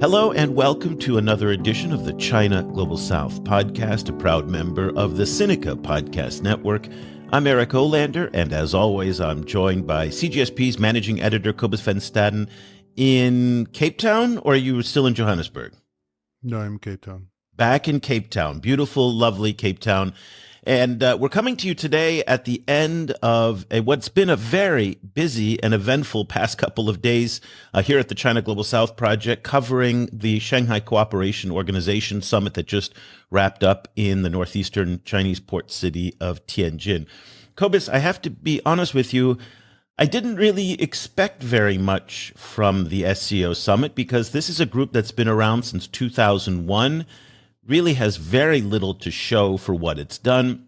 Hello and welcome to another edition of the China Global South podcast, a proud member of the Sinica Podcast Network. I'm Eric Olander, and as always, I'm joined by CGSP's managing editor, Cobus in Cape Town, or are you still in Johannesburg? No, I'm in Cape Town. Back in Cape Town, beautiful, lovely Cape Town. And we're coming to you today at the end of what's been a very busy and eventful past couple of days here at the China Global South Project, covering the Shanghai Cooperation Organization summit that just wrapped up in the northeastern Chinese port city of Tianjin. Cobus, I have to be honest with you, I didn't really expect very much from the SCO summit because this is a group that's been around since 2001. Really has very little to show for what it's done.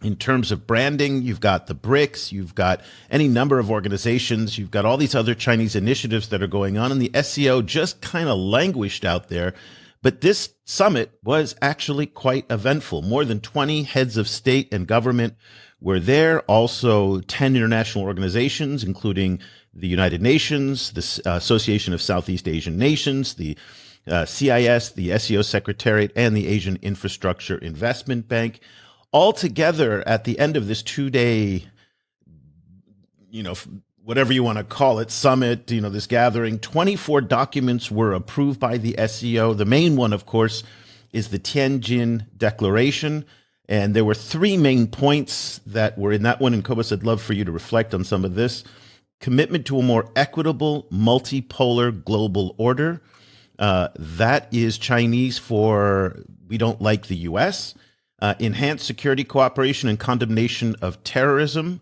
In terms of branding, you've got the BRICS, you've got any number of organizations, you've got all these other Chinese initiatives that are going on, and the SCO just kind of languished out there. But this summit was actually quite eventful. More than 20 heads of state and government were there, also 10 international organizations, including the United Nations, the Association of Southeast Asian Nations, the CIS, the SCO Secretariat, and the Asian Infrastructure Investment Bank. All together at the end of this two-day, whatever you want to call it, summit, this gathering, 24 documents were approved by the SCO. The main one, of course, is the Tianjin Declaration. And there were three main points that were in that one. And Cobus, I'd love for you to reflect on some of this. Commitment to a more equitable, multipolar global order. That is Chinese for we don't like the U.S. Enhanced security cooperation and condemnation of terrorism.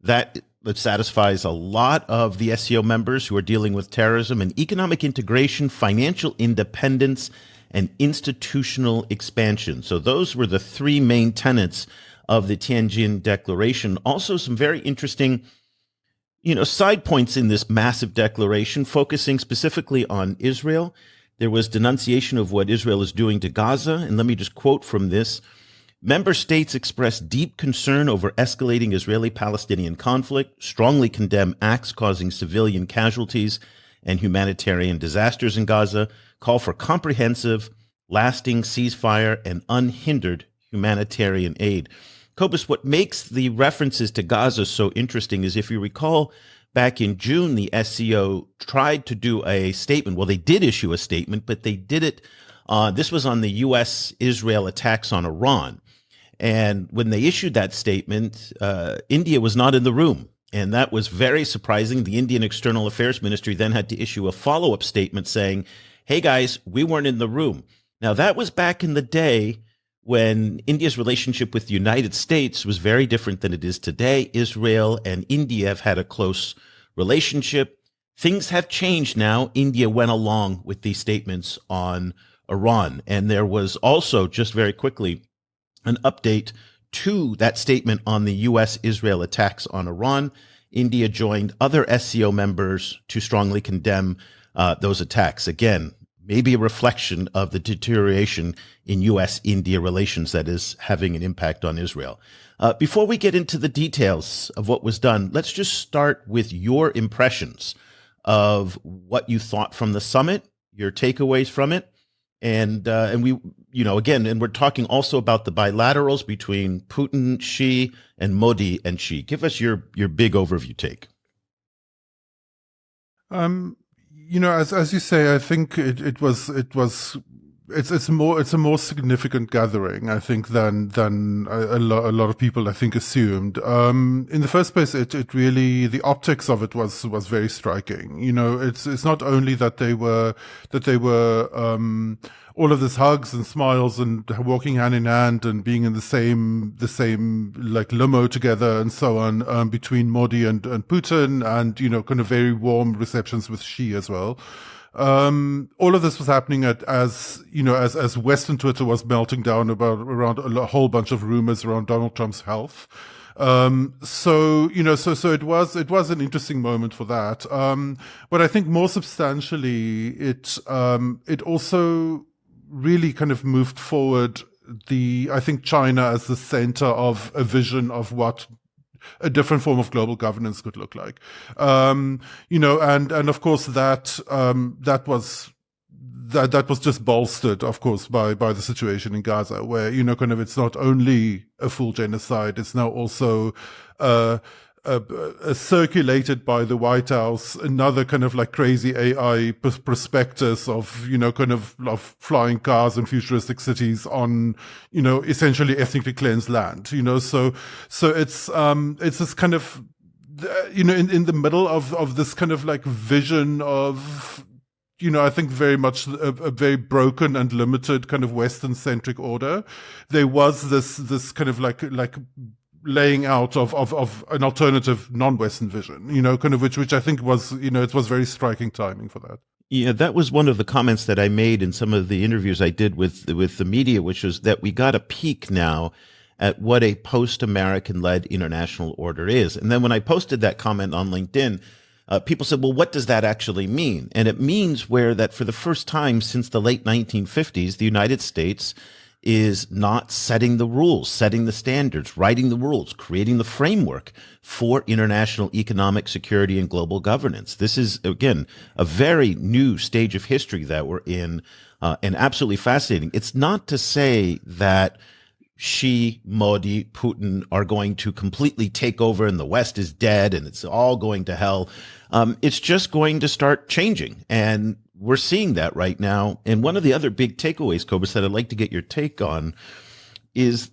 That satisfies a lot of the SCO members who are dealing with terrorism. And economic integration, financial independence, and institutional expansion. So those were the three main tenets of the Tianjin Declaration. Also some very interesting side points in this massive declaration, focusing specifically on Israel. There was denunciation of what Israel is doing to Gaza. And let me just quote from this. Member states express deep concern over escalating Israeli-Palestinian conflict, strongly condemn acts causing civilian casualties and humanitarian disasters in Gaza, call for comprehensive, lasting ceasefire and unhindered humanitarian aid. Cobus, what makes the references to Gaza so interesting is, if you recall, back in June, the SCO tried to do a statement. Well, they did issue a statement, but they did it. This was on the U.S.-Israel attacks on Iran. And when they issued that statement, India was not in the room. And that was very surprising. The Indian External Affairs Ministry then had to issue a follow-up statement saying, hey, guys, we weren't in the room. Now, that was back in the day when India's relationship with the United States was very different than it is today. Israel and India have had a close relationship. Things have changed now. India went along with these statements on Iran. And there was also, just very quickly, an update to that statement on the U.S.-Israel attacks on Iran. India joined other SCO members to strongly condemn those attacks. Again, maybe a reflection of the deterioration in U.S.-India relations that is having an impact on Israel. Before we get into the details of what was done, let's just start with your impressions of what you thought from the summit, your takeaways from it. And we, again, and we're talking also about the bilaterals between Putin, Xi, and Modi and Xi. Give us your big overview take. As you say, I think it's a more significant gathering, I think, than a lot of people, I think, assumed. In the first place, it really, the optics of it was very striking. It's not only that they were all of this hugs and smiles and walking hand in hand and being in the same like limo together and so on, between Modi and Putin, and kind of very warm receptions with Xi as well. All of this was happening as Western Twitter was melting down around a whole bunch of rumors around Donald Trump's health. So it was an interesting moment for that. But I think more substantially, it also really kind of moved forward I think China as the center of a vision of what a different form of global governance could look like. And of course that that was just bolstered, of course, by the situation in Gaza, where, kind of it's not only a full genocide, it's now also circulated by the White House another kind of like crazy AI prospectus of, of flying cars and futuristic cities on, essentially ethnically cleansed land, so it's this kind of, in the middle of this kind of like vision of, I think very much a very broken and limited kind of Western-centric order. There was this kind of like laying out of an alternative non-Western vision, kind of which I think was, it was very striking timing for that. Yeah, that was one of the comments that I made in some of the interviews I did with the media, which was that we got a peek now at what a post-American-led international order is. And then when I posted that comment on LinkedIn, people said, well, what does that actually mean? And it means where that for the first time since the late 1950s, the United States is not setting the rules, setting the standards, writing the rules, creating the framework for international economic security and global governance. This is, again, a very new stage of history that we're in, and absolutely fascinating. It's not to say that Xi, Modi, Putin are going to completely take over and the West is dead and it's all going to hell. It's just going to start changing. And we're seeing that right now. And one of the other big takeaways, Cobus, that I'd like to get your take on is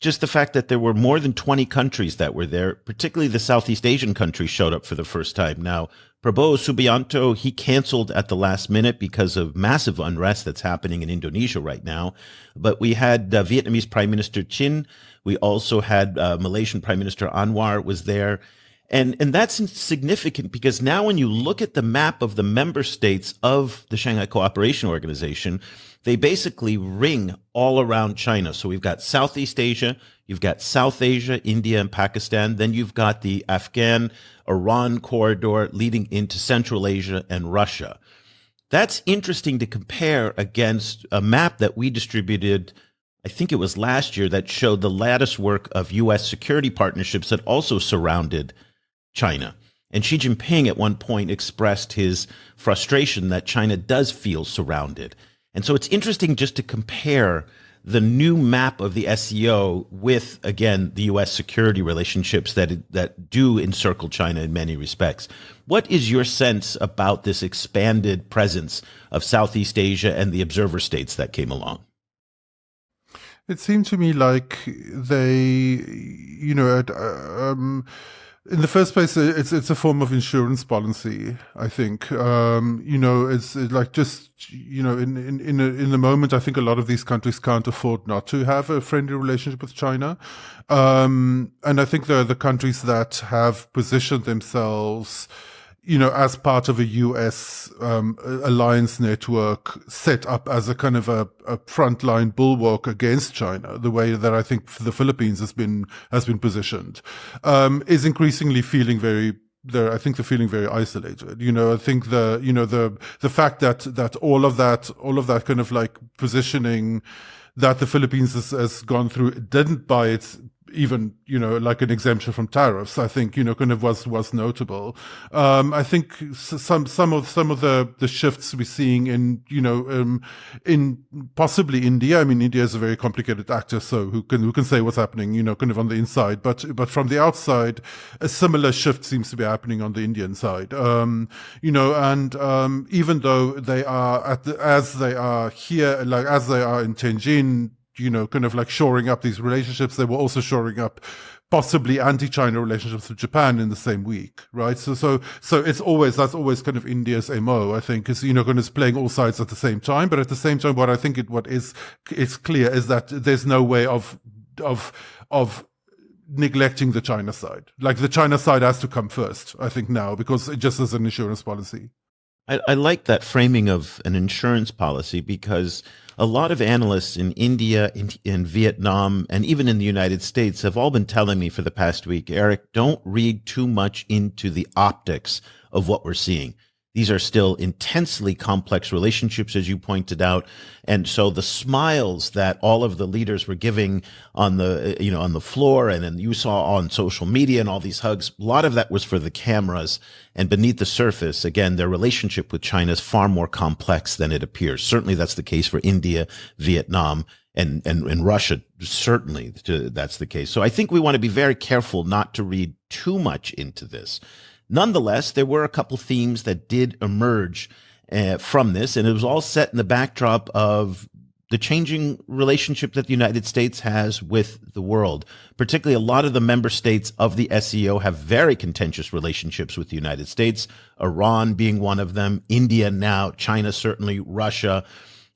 just the fact that there were more than 20 countries that were there, particularly the Southeast Asian countries showed up for the first time. Now, Prabowo Subianto, he canceled at the last minute because of massive unrest that's happening in Indonesia right now. But we had Vietnamese Prime Minister Chin. We also had Malaysian Prime Minister Anwar was there. And that's significant because now when you look at the map of the member states of the Shanghai Cooperation Organization, they basically ring all around China. So we've got Southeast Asia, you've got South Asia, India, and Pakistan. Then you've got the Afghan-Iran corridor leading into Central Asia and Russia. That's interesting to compare against a map that we distributed, I think it was last year, that showed the lattice work of U.S. security partnerships that also surrounded China. And Xi Jinping at one point expressed his frustration that China does feel surrounded. And so it's interesting just to compare the new map of the SCO with, again, the U.S. security relationships that do encircle China in many respects. What is your sense about this expanded presence of Southeast Asia and the observer states that came along? It seemed to me like they, in the first place, it's a form of insurance policy, I think. It's like just, in the moment, I think a lot of these countries can't afford not to have a friendly relationship with China. And I think the countries that have positioned themselves, as part of a U.S. alliance network set up as a kind of a frontline bulwark against China, the way that I think the Philippines has been positioned, is increasingly feeling very. They're feeling very isolated. I think the fact that all of that kind of like positioning that the Philippines has gone through didn't by its even, like an exemption from tariffs, I think, kind of was notable. I think some of the shifts we're seeing in possibly India. I mean, India is a very complicated actor, so who can say what's happening, kind of on the inside, but from the outside, a similar shift seems to be happening on the Indian side. And even though they are as they are here, like as they are in Tianjin, kind of like shoring up these relationships, they were also shoring up possibly anti-China relationships with Japan in the same week, right? So that's always kind of India's MO, I think, is, kind of playing all sides at the same time. But at the same time, what is clear is that there's no way of neglecting the China side. Like the China side has to come first, I think now, because it just is an insurance policy. I like that framing of an insurance policy because a lot of analysts in India, in Vietnam, and even in the United States have all been telling me for the past week, Eric, don't read too much into the optics of what we're seeing. These are still intensely complex relationships, as you pointed out. And so the smiles that all of the leaders were giving on the floor, and then you saw on social media and all these hugs, a lot of that was for the cameras. And beneath the surface, again, their relationship with China is far more complex than it appears. Certainly that's the case for India, Vietnam, and Russia. Certainly that's the case. So I think we want to be very careful not to read too much into this. Nonetheless, there were a couple themes that did emerge from this, and it was all set in the backdrop of the changing relationship that the United States has with the world. Particularly, a lot of the member states of the SCO have very contentious relationships with the United States, Iran being one of them, India now, China certainly, Russia.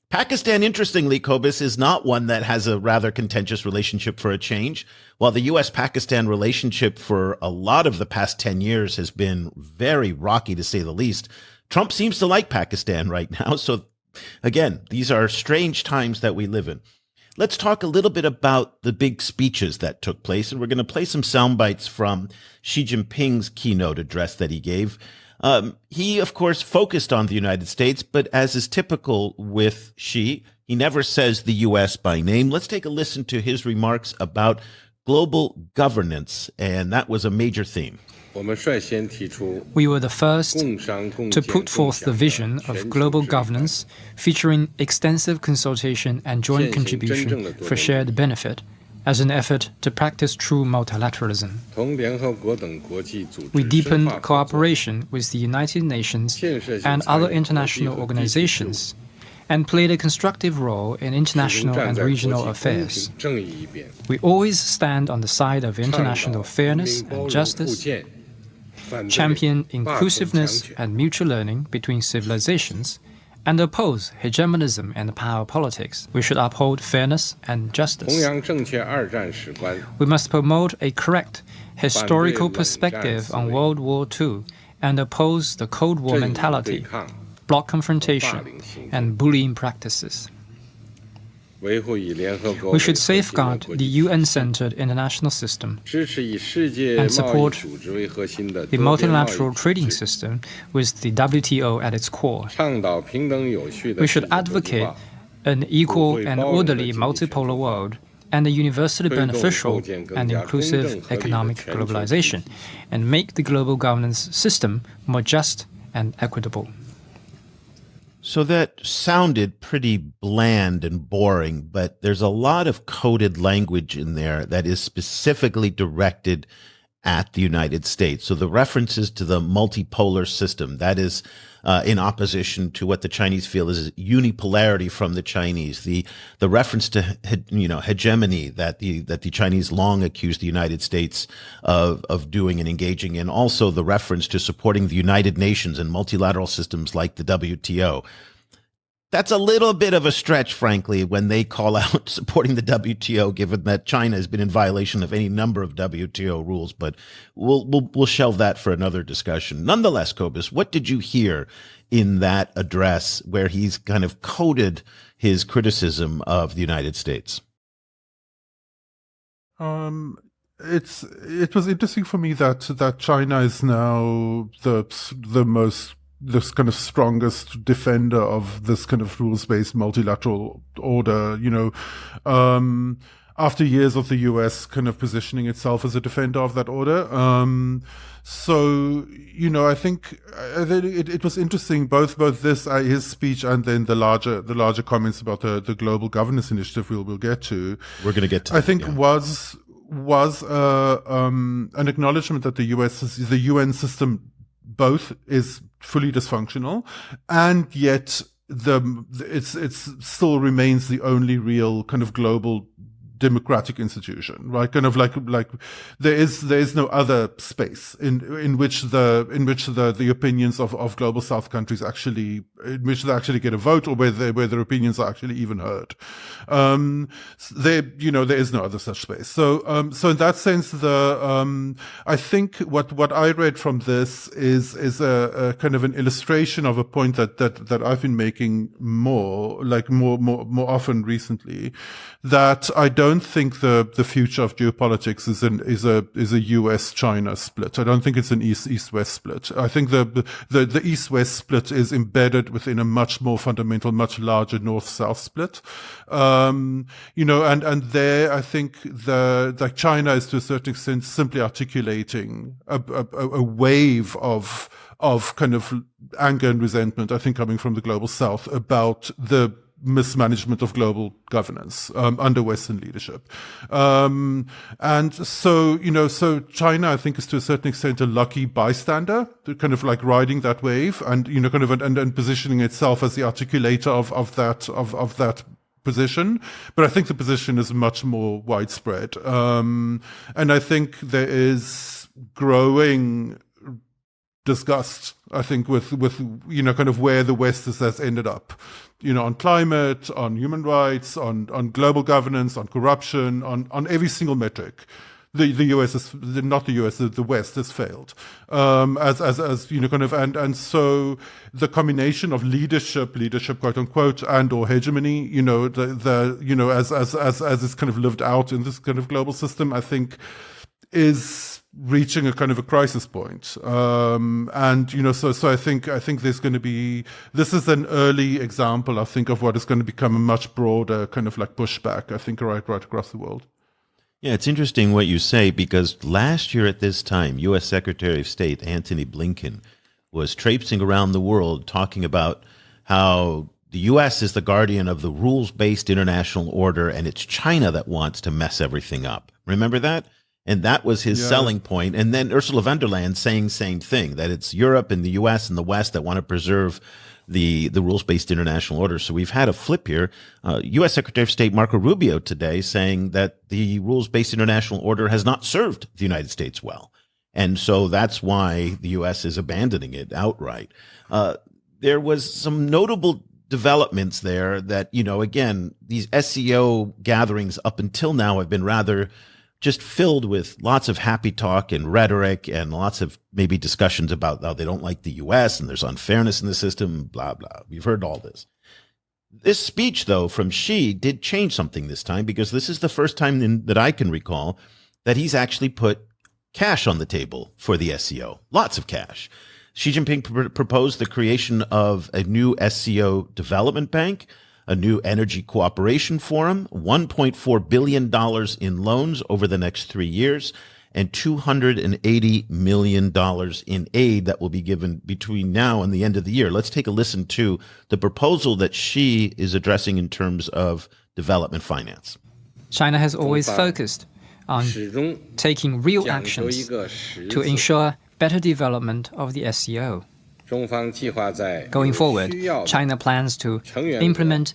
Pakistan, interestingly, Cobus, is not one that has a rather contentious relationship for a change. While the U.S.-Pakistan relationship for a lot of the past 10 years has been very rocky, to say the least, Trump seems to like Pakistan right now. So, again, these are strange times that we live in. Let's talk a little bit about the big speeches that took place, and we're going to play some sound bites from Xi Jinping's keynote address that he gave. He, of course, focused on the United States, but as is typical with Xi, he never says the U.S. by name. Let's take a listen to his remarks about global governance, and that was a major theme. We were the first to put forth the vision of global governance, featuring extensive consultation and joint contribution for shared benefit, as an effort to practice true multilateralism. We deepened cooperation with the United Nations and other international organizations, and played a constructive role in international and regional affairs. We always stand on the side of international fairness and justice, champion inclusiveness and mutual learning between civilizations, and oppose hegemonism and power politics. We should uphold fairness and justice. We must promote a correct historical perspective on World War II and oppose the Cold War mentality, bloc confrontation, and bullying practices. We should safeguard the UN-centered international system and support the multilateral trading system with the WTO at its core. We should advocate an equal and orderly multipolar world and a universally beneficial and inclusive economic globalization, and make the global governance system more just and equitable. So that sounded pretty bland and boring, but there's a lot of coded language in there that is specifically directed at the United States. So the references to the multipolar system, that is in opposition to what the Chinese feel is unipolarity from the Chinese. The reference to hegemony that the Chinese long accused the United States of doing and engaging in. Also the reference to supporting the United Nations and multilateral systems like the WTO. That's a little bit of a stretch, frankly, when they call out supporting the WTO, given that China has been in violation of any number of WTO rules. But we'll shelve that for another discussion. Nonetheless, Cobus, what did you hear in that address where he's kind of coded his criticism of the United States? It was interesting for me that China is now this kind of strongest defender of this kind of rules-based multilateral order, after years of the US kind of positioning itself as a defender of that order. I think it was interesting, both this, his speech, and then the larger comments about the global governance initiative we'll get to. We're going to get to I think was an acknowledgement that the UN system both is fully dysfunctional, and yet it's still remains the only real kind of global democratic institution, right? Kind of like there is no other space in which the opinions of global South countries actually get a vote, or where their opinions are actually even heard. There is no other such space. So in that sense, I think what I read from this is a kind of an illustration of a point that I've been making more often recently, that I don't don't think the future of geopolitics is a US-China split. I don't think it's an East-West split. I think the East-West split is embedded within a much more fundamental, much larger North-South split. And there I think China is to a certain extent simply articulating a wave of kind of anger and resentment, I think, coming from the global South about the mismanagement of global governance under Western leadership. And so China, I think, is to a certain extent a lucky bystander, kind of like riding that wave and, kind of, and positioning itself as the articulator of that position. But I think the position is much more widespread. And I think there is growing disgust, I think, with kind of where the West has ended up, on climate, on human rights, on global governance, on corruption, on every single metric. The US is not the US, the West has failed. And so the combination of leadership quote unquote, and or hegemony, as it's kind of lived out in this kind of global system, I think is reaching a kind of a crisis point. So I think there's going to be, this is an early example, I think, of what is going to become a much broader kind of like pushback, I think, right across the world. Yeah, it's interesting what you say, because last year at this time, U.S. Secretary of State Antony Blinken was traipsing around the world talking about how the U.S. is the guardian of the rules-based international order, and it's China that wants to mess everything up. Remember that? And that was his selling point. And then Ursula von der Leyen saying same thing, that it's Europe and the U.S. and the West that want to preserve the rules-based international order. So we've had a flip here. U.S. Secretary of State Marco Rubio today saying that the rules-based international order has not served the United States well. And so that's why the U.S. is abandoning it outright. There was some notable developments there that, again, these SCO gatherings up until now have been rather just filled with lots of happy talk and rhetoric and lots of maybe discussions about how they don't like the U.S. and there's unfairness in the system, blah, blah. We've heard all this. This speech, though, from Xi did change something this time, because this is the first time that I can recall that he's actually put cash on the table for the SCO. Lots of cash. Xi Jinping proposed the creation of a new SCO development bank, a new energy cooperation forum, $1.4 billion in loans over the next 3 years, and $280 million in aid that will be given between now and the end of the year. Let's take a listen to the proposal that Xi is addressing in terms of development finance. China has always focused on taking real actions to ensure better development of the SCO. Going forward, China plans to implement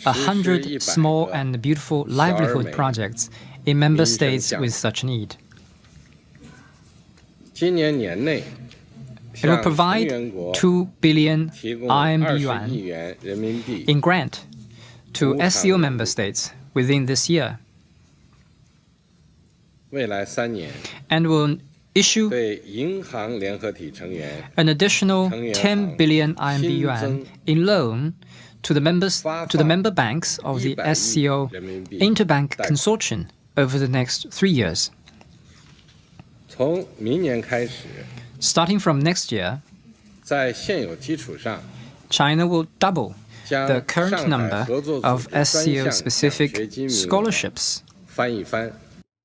100 small and beautiful livelihood projects in member states with such need. It will provide 2 billion RMB yuan in grant to SCO member states within this year, and will issue an additional 10 billion RMB yuan in loan to the member banks of the SCO Interbank Consortium over the next 3 years. Starting from next year, China will double the current number of SCO-specific scholarships.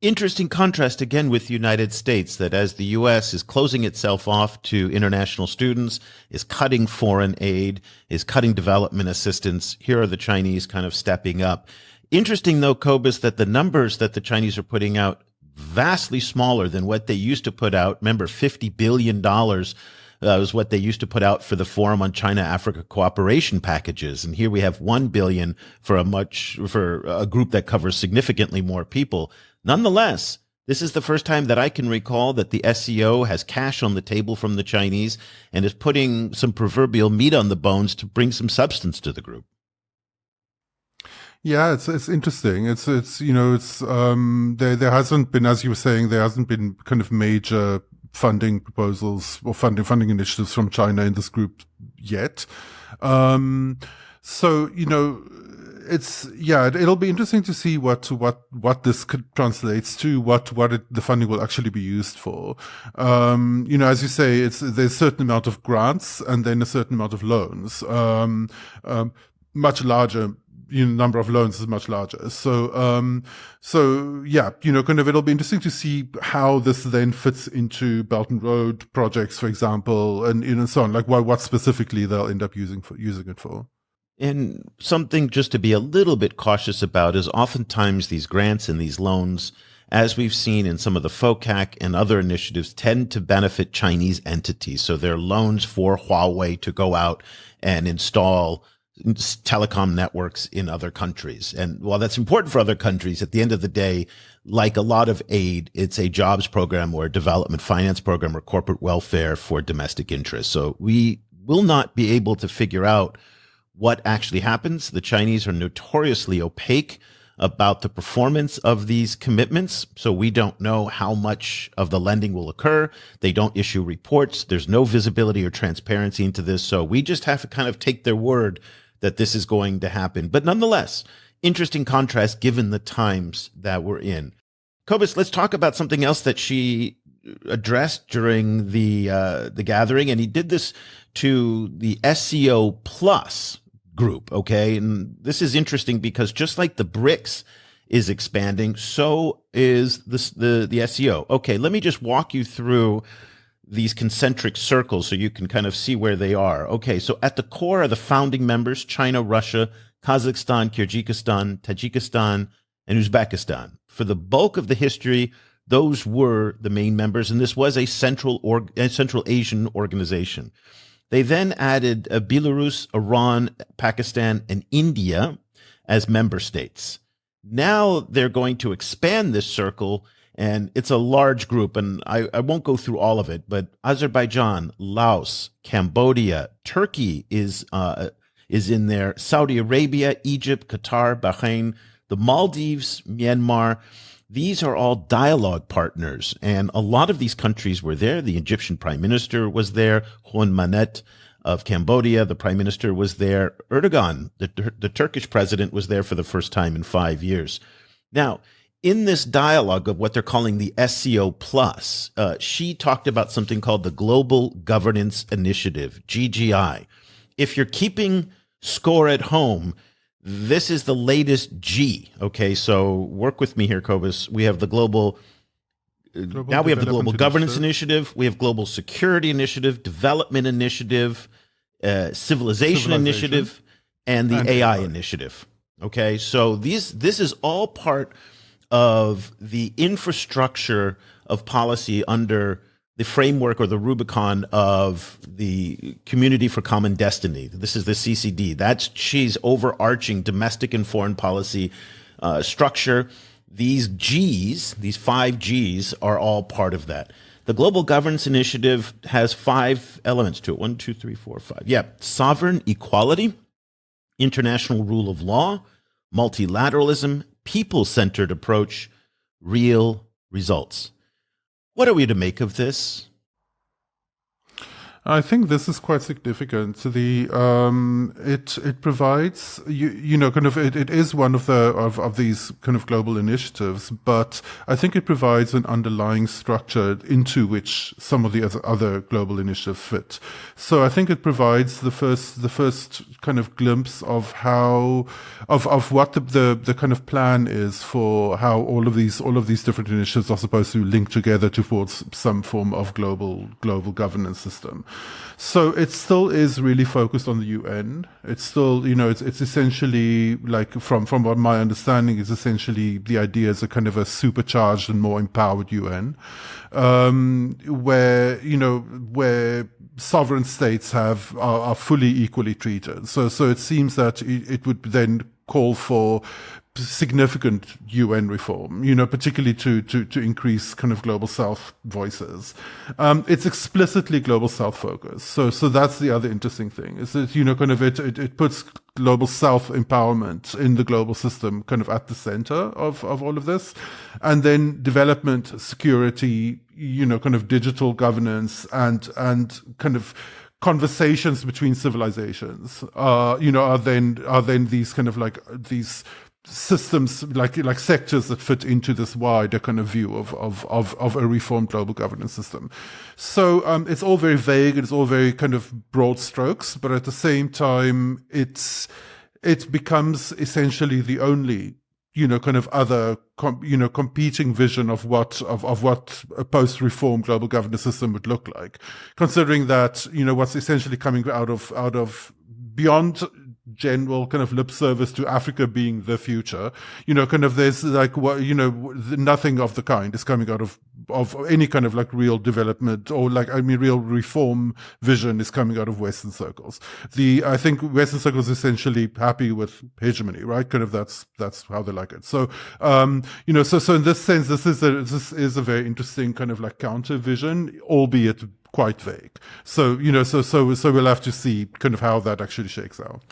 Interesting contrast again with the United States, that as the U.S. is closing itself off to international students, is cutting foreign aid, is cutting development assistance, here are the Chinese kind of stepping up. Interesting, though, Cobus, that the numbers that the Chinese are putting out vastly smaller than what they used to put out. Remember, $50 billion was what they used to put out for the Forum on China-Africa Cooperation packages. And here we have $1 billion for a group that covers significantly more people. Nonetheless, this is the first time that I can recall that the SCO has cash on the table from the Chinese and is putting some proverbial meat on the bones to bring some substance to the group. Yeah, it's interesting. There hasn't been, as you were saying, there hasn't been kind of major funding proposals or funding initiatives from China in this group yet. So it'll be interesting to see what this translates to, the funding will actually be used for. As you say, there's a certain amount of grants and then a certain amount of loans. Much larger, number of loans is much larger. So it'll be interesting to see how this then fits into Belt and Road projects, for example, and so on. Like what specifically they'll end up using it for. And something just to be a little bit cautious about is oftentimes these grants and these loans, as we've seen in some of the FOCAC and other initiatives, tend to benefit Chinese entities. So they're loans for Huawei to go out and install telecom networks in other countries. And while that's important for other countries, at the end of the day, like a lot of aid, it's a jobs program or a development finance program or corporate welfare for domestic interests. So we will not be able to figure out what actually happens. The Chinese are notoriously opaque about the performance of these commitments. So we don't know how much of the lending will occur. They don't issue reports. There's no visibility or transparency into this. So we just have to kind of take their word that this is going to happen. But nonetheless, interesting contrast given the times that we're in. Cobus, let's talk about something else that she addressed during the gathering, and he did this to the SCO plus group, okay? And this is interesting because just like the BRICS is expanding, so is the SCO. Okay, let me just walk you through these concentric circles so you can kind of see where they are. Okay, so at the core are the founding members: China, Russia, Kazakhstan, Kyrgyzstan, Tajikistan, and Uzbekistan. For the bulk of the history, those were the main members, and this was a Central Asian organization. They then added Belarus, Iran, Pakistan, and India as member states. Now they're going to expand this circle, and it's a large group, and I won't go through all of it, but Azerbaijan, Laos, Cambodia, Turkey is in there, Saudi Arabia, Egypt, Qatar, Bahrain, the Maldives, Myanmar. These are all dialogue partners, and a lot of these countries were there. The Egyptian prime minister was there. Hun Manet of Cambodia, the prime minister, was there. Erdogan, the Turkish president, was there for the first time in 5 years. Now, in this dialogue of what they're calling the SCO plus, she talked about something called the Global Governance Initiative, GGI. If you're keeping score at home, this is the latest G. Okay, so work with me here, Cobus. We have the global now we have the Global Governance Initiative. We have Global Security Initiative, Development Initiative, Civilization Initiative, and the AI Initiative. Okay, so this is all part of the infrastructure of policy under the framework or the Rubicon of the Community for Common Destiny. This is the CCD. That's Xi's overarching domestic and foreign policy structure. These Gs, these 5 Gs, are all part of that. The Global Governance Initiative has 5 elements to it. 1, 2, 3, 4, 5. Yeah, sovereign equality, international rule of law, multilateralism, people-centered approach, real results. What are we to make of this? I think this is quite significant. It provides it is one of these kind of global initiatives, but I think it provides an underlying structure into which some of the other global initiatives fit. So I think it provides the first kind of glimpse of what the kind of plan is for how all of these different initiatives are supposed to link together towards some form of global governance system. So it still is really focused on the UN. It's still, it's essentially like from what my understanding is, essentially the idea is a kind of a supercharged and more empowered UN, where sovereign states are fully equally treated. So it seems that it would then call for significant UN reform, particularly to increase kind of global South voices. It's explicitly global South focused. So that's the other interesting thing is that, it puts global South empowerment in the global system kind of at the center of all of this. And then development, security, kind of digital governance and kind of conversations between civilizations, are then these kind of like these systems, like sectors that fit into this wider kind of view of a reformed global governance system. So it's all very vague, it's all very kind of broad strokes, but at the same time, it becomes essentially the only kind of other, competing vision of what a post-reform global governance system would look like, considering that, what's essentially coming out of beyond general kind of lip service to Africa being the future, kind of there's like what, nothing of the kind is coming out of any kind of like real development or real reform vision is coming out of Western circles. I think Western circles are essentially happy with hegemony, right? Kind of that's how they like it. So, so in this sense, this is a very interesting kind of like counter vision, albeit quite vague. So, so we'll have to see kind of how that actually shakes out.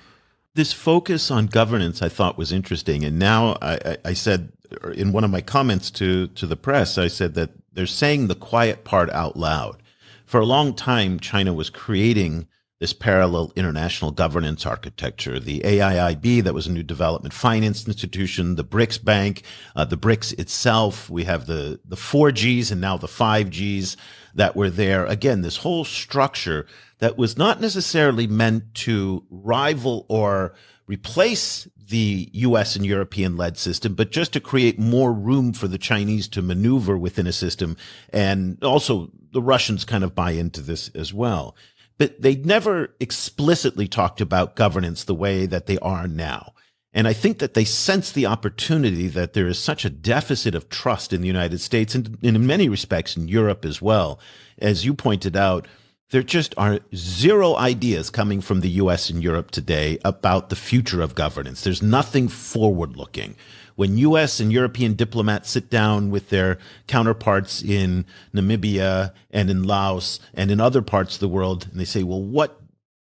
This focus on governance I thought was interesting. And now I said in one of my comments to the press, I said that they're saying the quiet part out loud. For a long time, China was creating this parallel international governance architecture, the AIIB, that was a new development finance institution, the BRICS Bank, the BRICS itself. We have the 4Gs and now the 5Gs that were there. Again, this whole structure that was not necessarily meant to rival or replace the US and European-led system, but just to create more room for the Chinese to maneuver within a system. And also the Russians kind of buy into this as well. But they never explicitly talked about governance the way that they are now. And I think that they sense the opportunity that there is such a deficit of trust in the United States and in many respects in Europe as well. As you pointed out, there just are zero ideas coming from the US and Europe today about the future of governance. There's nothing forward-looking. When US and European diplomats sit down with their counterparts in Namibia and in Laos and in other parts of the world, and they say, well,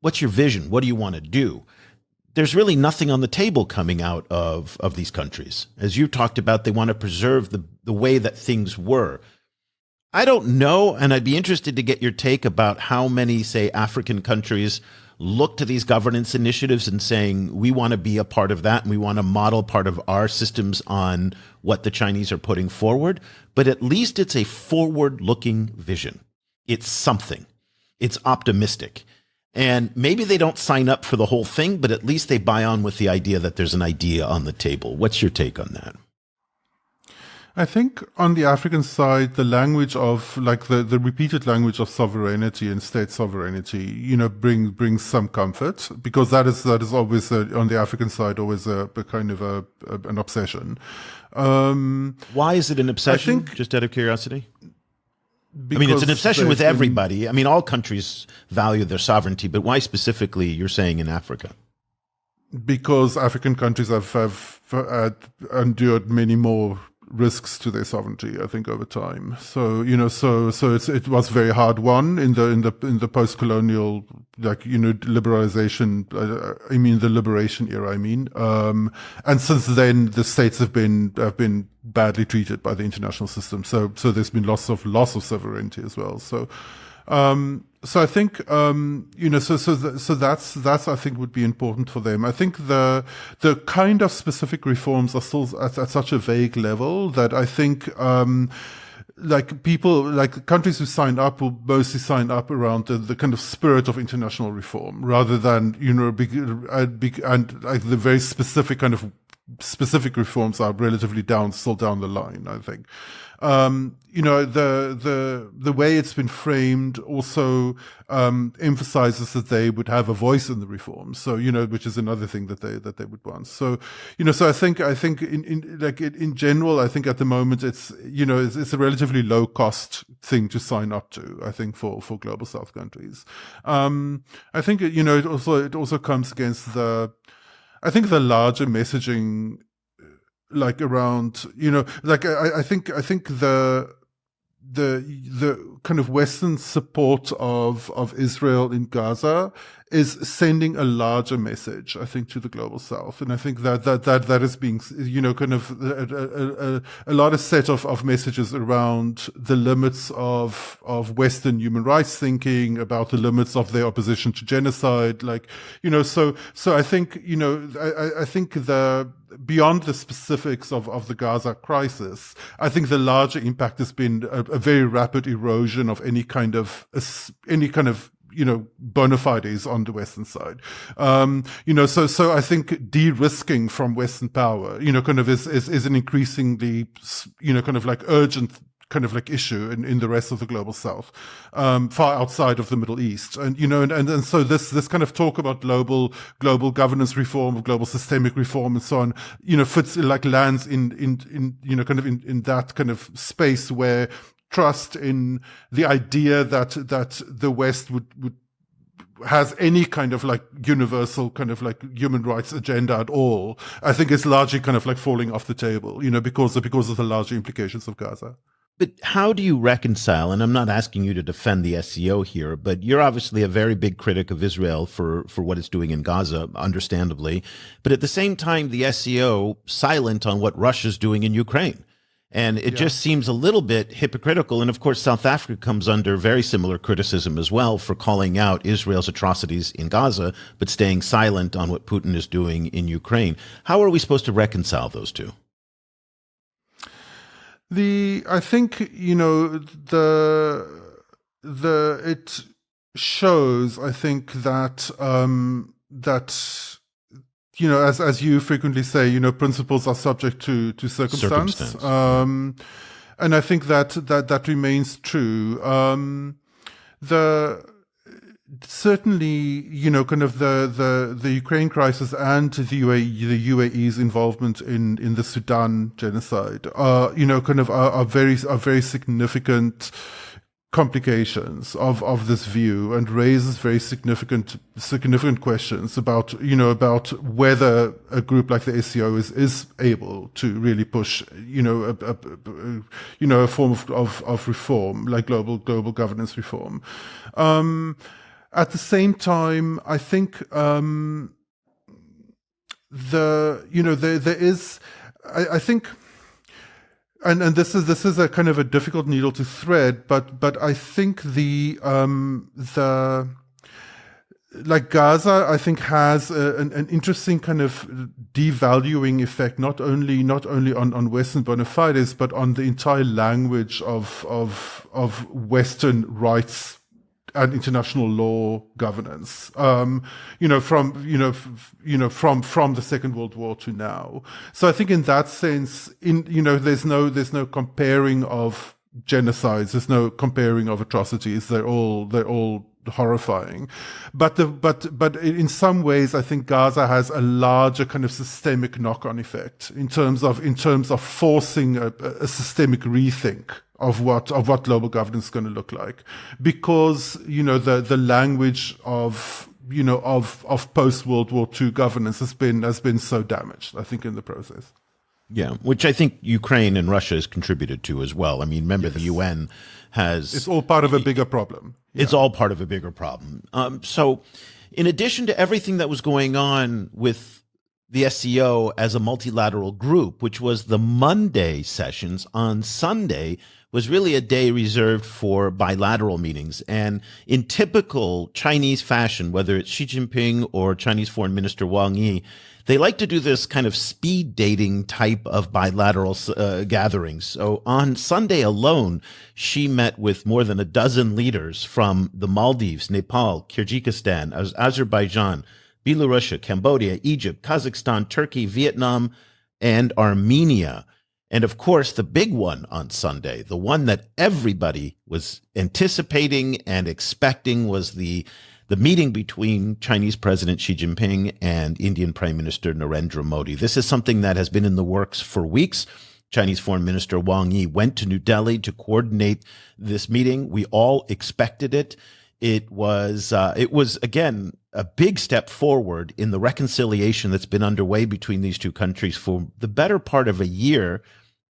what's your vision? What do you want to do? There's really nothing on the table coming out of these countries. As you talked about, they want to preserve the way that things were. I don't know, and I'd be interested to get your take about how many, say, African countries look to these governance initiatives and saying, we want to be a part of that and we want to model part of our systems on what the Chinese are putting forward. But at least it's a forward-looking vision. It's something. It's optimistic. And maybe they don't sign up for the whole thing, but at least they buy on with the idea that there's an idea on the table. What's your take on that? I think on the African side, the language of like the repeated language of sovereignty and state sovereignty, brings some comfort, because that is always on the African side always a kind of an obsession. Why is it an obsession? I think, just out of curiosity. It's an obsession with everybody. All countries value their sovereignty, but why specifically you're saying in Africa? Because African countries have endured many more risks to their sovereignty, I think, over time. So it was very hard won in the post-colonial liberalization. The liberation era. And since then the states have been badly treated by the international system. So there's been loss of sovereignty as well. So I think so that's I think would be important for them. I think the kind of specific reforms are still at such a vague level that I think countries who sign up will mostly sign up around the kind of spirit of international reform, rather than the very specific kind of specific reforms are relatively still down the line, I think. The way it's been framed also emphasizes that they would have a voice in the reforms. So, which is another thing that they would want. So, so I think in general, I think at the moment it's a relatively low cost thing to sign up to, I think, for global South countries. I think, it also comes against the larger messaging, around, I think the kind of Western support of Israel in Gaza is sending a larger message, I think, to the global South. And I think that is being, kind of a larger set of messages around the limits of Western human rights thinking, about the limits of their opposition to genocide. So I think, I think beyond the specifics of the Gaza crisis, I think the larger impact has been a very rapid erosion of any kind of bona fides on the Western side. So I think de-risking from Western power, kind of is an increasingly, kind of like urgent kind of like issue in the rest of the global South, far outside of the Middle East. And, and so this kind of talk about global governance reform, global systemic reform and so on, fits, lands in kind of in that kind of space where trust in the idea that the West would has any kind of universal kind of human rights agenda at all, I think is largely kind of falling off the table, because of the larger implications of Gaza. But how do you reconcile, and I'm not asking you to defend the SCO here, but you're obviously a very big critic of Israel for what it's doing in Gaza, understandably. But at the same time, the SCO silent on what Russia's doing in Ukraine. And it just seems a little bit hypocritical. And of course, South Africa comes under very similar criticism as well for calling out Israel's atrocities in Gaza, but staying silent on what Putin is doing in Ukraine. How are we supposed to reconcile those two? I think, it shows, I think that, as you frequently say, principles are subject to circumstance. And I think that remains true. Certainly, kind of the Ukraine crisis and the UAE's involvement in the Sudan genocide are very significant complications of this view, and raises very significant questions about whether a group like the SCO is able to really push a form of reform, like global governance reform. At the same time, I think there is, I think. And this is a kind of a difficult needle to thread, but I think Gaza, I think, has an interesting kind of devaluing effect, not only on Western bona fides, but on the entire language of Western rights and international law governance, from the Second World War to now. So I think in that sense, there's no comparing of genocides, there's no comparing of atrocities. They're all horrifying, but in some ways, I think Gaza has a larger kind of systemic knock-on effect in terms of forcing a systemic rethink of what global governance is going to look like, because the language of post World War II governance has been so damaged, I think, in the process. Yeah, which I think Ukraine and Russia has contributed to as well. I mean, remember, the UN has... It's all part of a bigger problem. It's all part of a bigger problem. So in addition to everything that was going on with the SCO as a multilateral group, which was the Monday sessions, on Sunday was really a day reserved for bilateral meetings. And in typical Chinese fashion, whether it's Xi Jinping or Chinese Foreign Minister Wang Yi, they like to do this kind of speed dating type of bilateral gatherings. So on Sunday alone, Xi met with more than a dozen leaders from the Maldives, Nepal, Kyrgyzstan, Azerbaijan, Belarus, Cambodia, Egypt, Kazakhstan, Turkey, Vietnam, and Armenia. And of course, the big one on Sunday, the one that everybody was anticipating and expecting, was the meeting between Chinese President Xi Jinping and Indian Prime Minister Narendra Modi. This is something that has been in the works for weeks. Chinese Foreign Minister Wang Yi went to New Delhi to coordinate this meeting. We all expected it. It was again, a big step forward in the reconciliation that's been underway between these two countries for the better part of a year.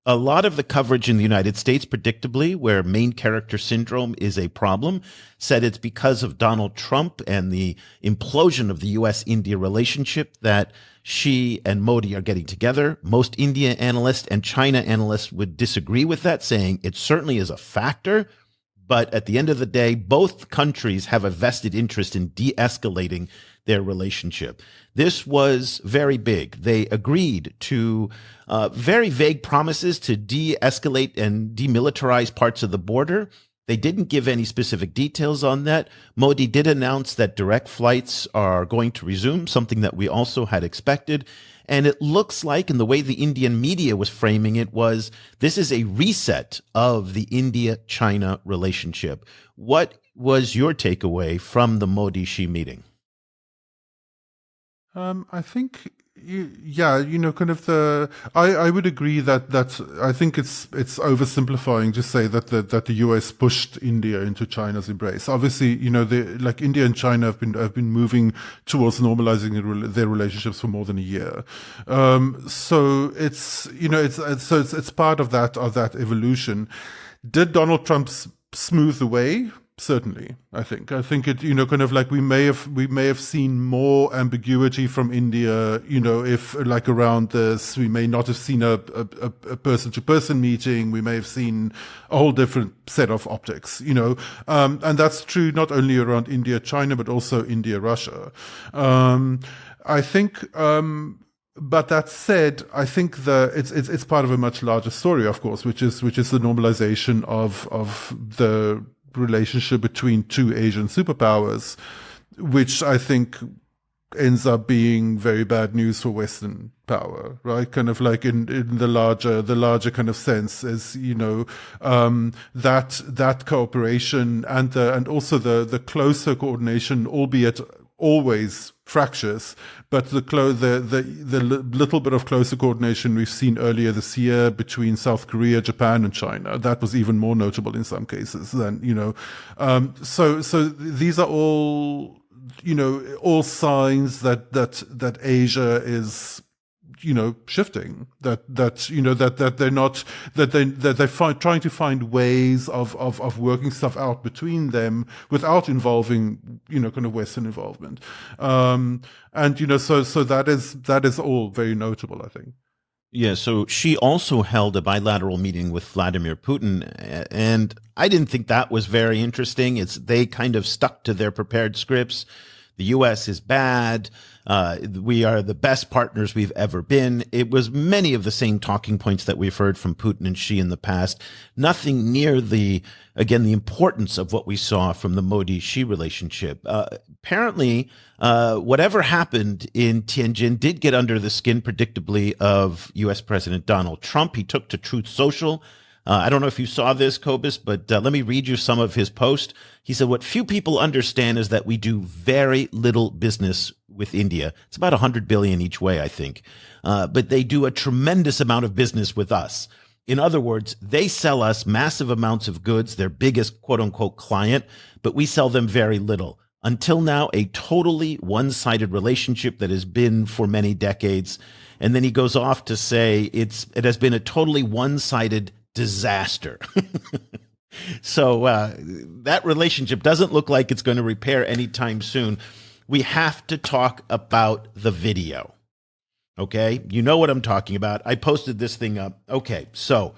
A lot of the coverage in the United States, predictably, where main character syndrome is a problem, said it's because of Donald Trump and the implosion of the U.S.-India relationship that Xi and Modi are getting together. Most India analysts and China analysts would disagree with that, saying it certainly is a factor. But at the end of the day, both countries have a vested interest in de-escalating their relationship. This was very big. They agreed to very vague promises to de-escalate and demilitarize parts of the border. They didn't give any specific details on that. Modi did announce that direct flights are going to resume, something that we also had expected. And it looks like, in the way the Indian media was framing it, was this is a reset of the India-China relationship. What was your takeaway from the Modi-Xi meeting? I think, kind of I would agree that I think it's oversimplifying to say that the US pushed India into China's embrace. Obviously, India and China have been moving towards normalizing their relationships for more than a year. So it's part of that evolution. Did Donald Trump smooth the way? Certainly, I think it, kind of like we may have seen more ambiguity from India, if like around this, we may not have seen a person-to-person meeting. We may have seen a whole different set of optics, and that's true not only around India, China, but also India, Russia. I think, but that said, I think it's part of a much larger story, of course, which is the normalization of the relationship between two Asian superpowers, which I think ends up being very bad news for Western power, right? Kind of like in the larger kind of sense, as that cooperation and also the closer coordination, albeit always fractious, but the little bit of closer coordination we've seen earlier this year between South Korea, Japan, and China, that was even more notable in some cases than, so these are all, all signs that Asia is, shifting, that they're not, that they're trying to find ways of working stuff out between them without involving, kind of Western involvement. So that is all very notable, I think. Yeah, so she also held a bilateral meeting with Vladimir Putin, and I didn't think that was very interesting. They kind of stuck to their prepared scripts. The U.S. is bad. We are the best partners we've ever been. It was many of the same talking points that we've heard from Putin and Xi in the past. Nothing near the importance of what we saw from the Modi-Xi relationship. Apparently, whatever happened in Tianjin did get under the skin, predictably, of U.S. President Donald Trump. He took to Truth Social. I don't know if you saw this, Cobus, but let me read you some of his post. He said, "What few people understand is that we do very little business with India. It's about 100 billion each way, I think. But they do a tremendous amount of business with us. In other words, they sell us massive amounts of goods, their biggest quote unquote client, but we sell them very little. Until now, a totally one-sided relationship that has been for many decades." And then he goes off to say it has been a totally one-sided disaster. So that relationship doesn't look like it's going to repair anytime soon. We have to talk about the video. Okay, you know what I'm talking about. I posted this thing up. Okay, so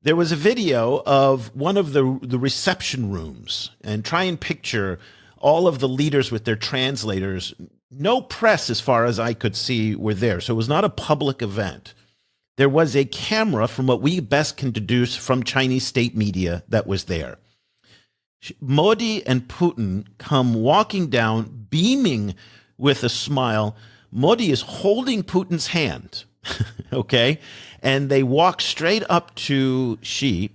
there was a video of one of the reception rooms, and try and picture all of the leaders with their translators. No press, as far as I could see, were there. So it was not a public event. There was a camera, from what we best can deduce from Chinese state media, that was there. Modi and Putin come walking down, beaming with a smile. Modi is holding Putin's hand, okay? And they walk straight up to Xi,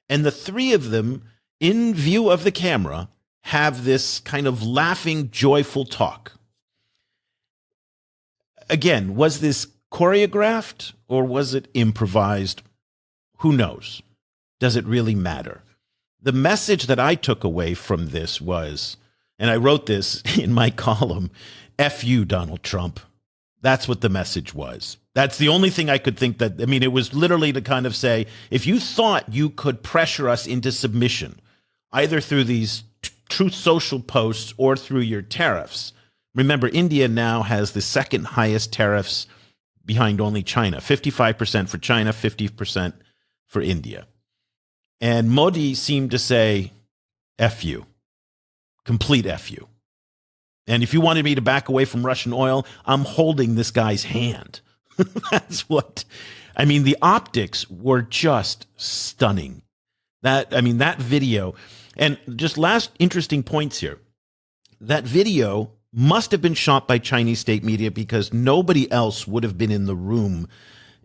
and the three of them, in view of the camera, have this kind of laughing, joyful talk. Again, was this choreographed or was it improvised? Who knows? Does it really matter? The message that I took away from this was, and I wrote this in my column, F you, Donald Trump. That's what the message was. That's the only thing I could think that, I mean, it was literally to kind of say, if you thought you could pressure us into submission, either through these Truth Social posts or through your tariffs. Remember, India now has the second highest tariffs behind only China, 55% for China, 50% for India. And Modi seemed to say, F you, complete F you. And if you wanted me to back away from Russian oil, I'm holding this guy's hand. That's what, I mean, the optics were just stunning. That video, and just last interesting points here. That video must have been shot by Chinese state media because nobody else would have been in the room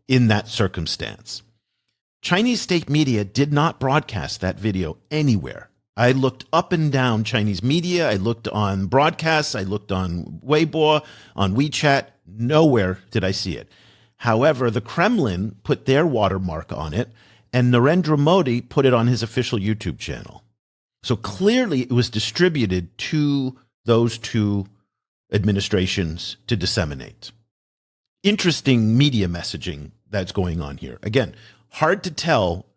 in that circumstance. Chinese state media did not broadcast that video anywhere. I looked up and down Chinese media. I looked on broadcasts. I looked on Weibo, on WeChat. Nowhere did I see it. However, the Kremlin put their watermark on it, and Narendra Modi put it on his official YouTube channel. So clearly it was distributed to those two administrations to disseminate. Interesting media messaging that's going on here. Again, hard to tell,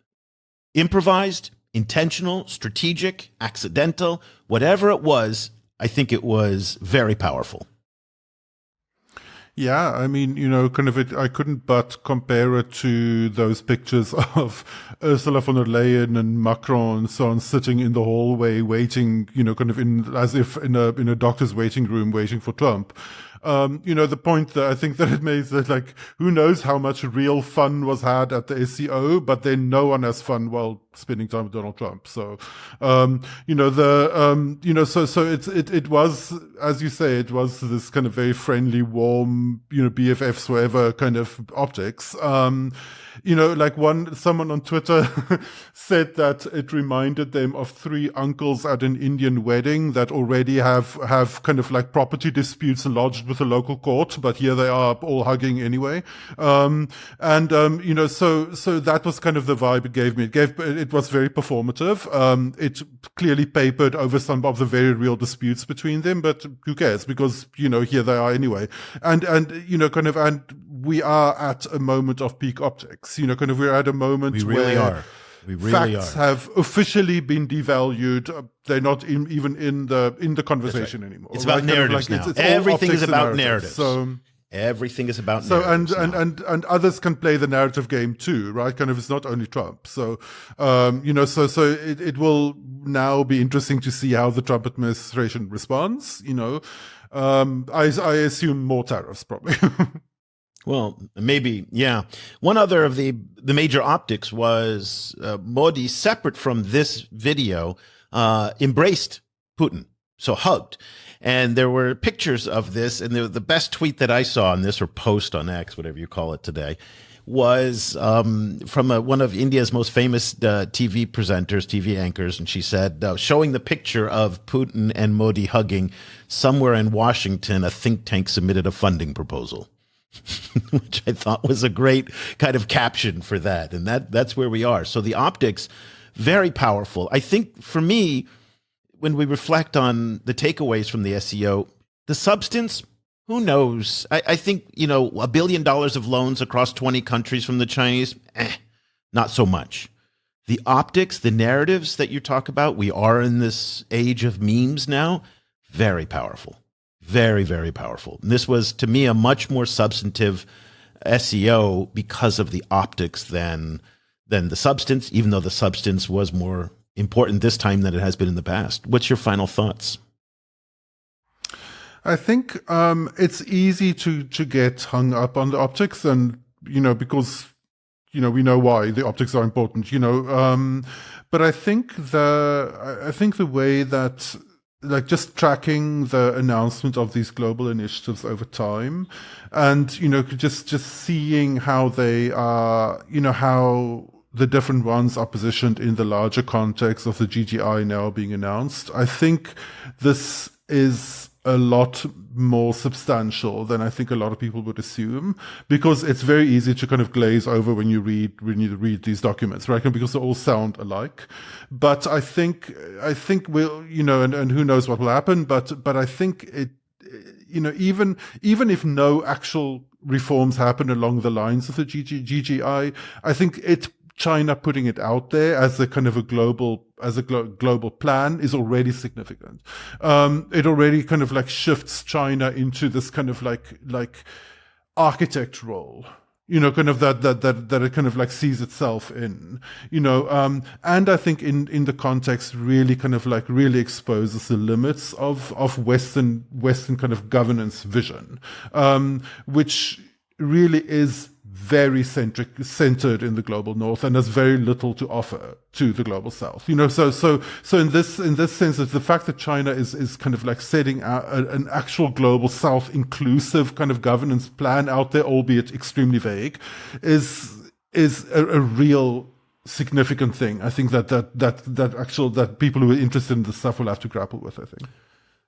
improvised, intentional, strategic, accidental, whatever it was, I think it was very powerful. Yeah, I mean, kind of I couldn't but compare it to those pictures of Ursula von der Leyen and Macron and so on sitting in the hallway waiting, kind of as if in a doctor's waiting room waiting for Trump. The point that I think that it makes that, like, who knows how much real fun was had at the SCO, but then no one has fun while spending time with Donald Trump. So, so it was, as you say, it was this kind of very friendly, warm, BFFs forever kind of optics. Like someone on Twitter said that it reminded them of three uncles at an Indian wedding that already have kind of like property disputes lodged with the local court, but here they are all hugging anyway. So that was kind of the vibe it gave me. It was very performative. It clearly papered over some of the very real disputes between them, but who cares? Because, here they are anyway. And we are at a moment of peak optics. We're at a moment where facts have officially been devalued. They're not even in the conversation anymore. It's about narratives now. Everything is about narratives. So everything is about narratives. And others can play the narrative game too, right? Kind of, it's not only Trump. So, it will now be interesting to see how the Trump administration responds. I assume more tariffs probably. Well, maybe, yeah. One other of the major optics was Modi, separate from this video, embraced Putin, so hugged. And there were pictures of this, and the best tweet that I saw on this, or post on X, whatever you call it today, was from one of India's most famous TV presenters, TV anchors, and she said, showing the picture of Putin and Modi hugging, somewhere in Washington, a think tank submitted a funding proposal. Which I thought was a great kind of caption for that. And that's where we are. So the optics, very powerful. I think for me, when we reflect on the takeaways from the SCO, the substance, who knows? I think, $1 billion of loans across 20 countries from the Chinese, not so much. The optics, the narratives that you talk about, we are in this age of memes now, very powerful. Very, very powerful. And this was, to me, a much more substantive SCO because of the optics than the substance, even though the substance was more important this time than it has been in the past. What's your final thoughts? I think it's easy to get hung up on the optics, and because we know why the optics are important. But I think the way that, like, just tracking the announcement of these global initiatives over time, and just seeing how they are, how the different ones are positioned in the larger context of the GGI now being announced. I think this is a lot more substantial than I think a lot of people would assume, because it's very easy to kind of glaze over when you read these documents, right? Because they all sound alike. But I think we'll, and who knows what will happen, but I think it, even if no actual reforms happen along the lines of the GGI, I think China putting it out there as a kind of a global plan is already significant. It already kind of like shifts China into this kind of like architect role, kind of that it kind of like sees itself in, and I think in the context really kind of like really exposes the limits of Western kind of governance vision, which really is very centered in the global north and has very little to offer to the global south. So in this sense, it's the fact that China is kind of like setting out an actual global south inclusive kind of governance plan out there, albeit extremely vague, is a real significant thing. I think that people who are interested in this stuff will have to grapple with, I think.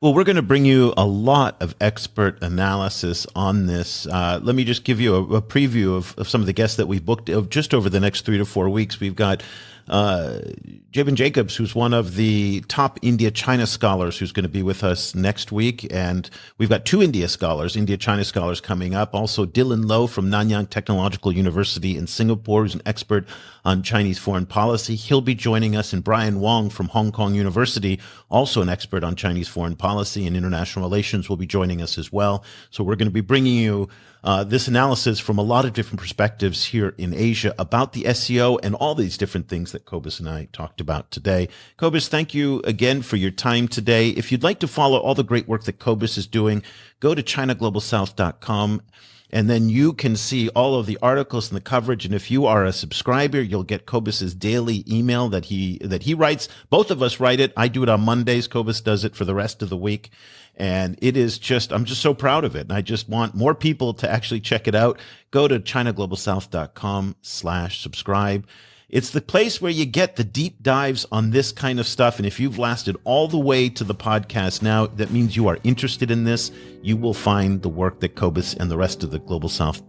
Well, we're going to bring you a lot of expert analysis on this. Let me just give you a preview of some of the guests that we've booked just over the next 3 to 4 weeks. We've got Jabin Jacobs, who's one of the top India-China scholars, who's going to be with us next week. And we've got 2 India-China scholars coming up. Also, Dylan Lowe from Nanyang Technological University in Singapore, who's an expert on Chinese foreign policy. He'll be joining us. And Brian Wong from Hong Kong University, also an expert on Chinese foreign policy and international relations, will be joining us as well. So we're going to be bringing you this analysis from a lot of different perspectives here in Asia about the SCO and all these different things that Cobus and I talked about today. Cobus, thank you again for your time today. If you'd like to follow all the great work that Cobus is doing, go to ChinaGlobalSouth.com. And then you can see all of the articles and the coverage. And if you are a subscriber, you'll get Cobus's daily email that he writes. Both of us write it. I do it on Mondays. Cobus does it for the rest of the week. And I'm just so proud of it. And I just want more people to actually check it out. Go to ChinaGlobalSouth.com/subscribe. It's the place where you get the deep dives on this kind of stuff. And if you've lasted all the way to the podcast now, that means you are interested in this. You will find the work that Cobus and the rest of the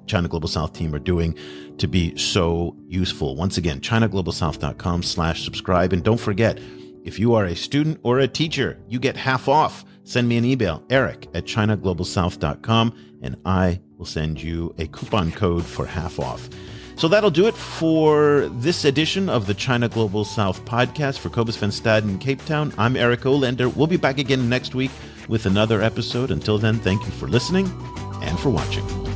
China Global South team are doing to be so useful. Once again, ChinaGlobalSouth.com/subscribe. And don't forget, if you are a student or a teacher, you get half off. Send me an email, eric@ChinaGlobalSouth.com, and I will send you a coupon code for half off. So that'll do it for this edition of the China Global South podcast. For Cobus van Staden in Cape Town, I'm Eric Olender. We'll be back again next week with another episode. Until then, thank you for listening and for watching.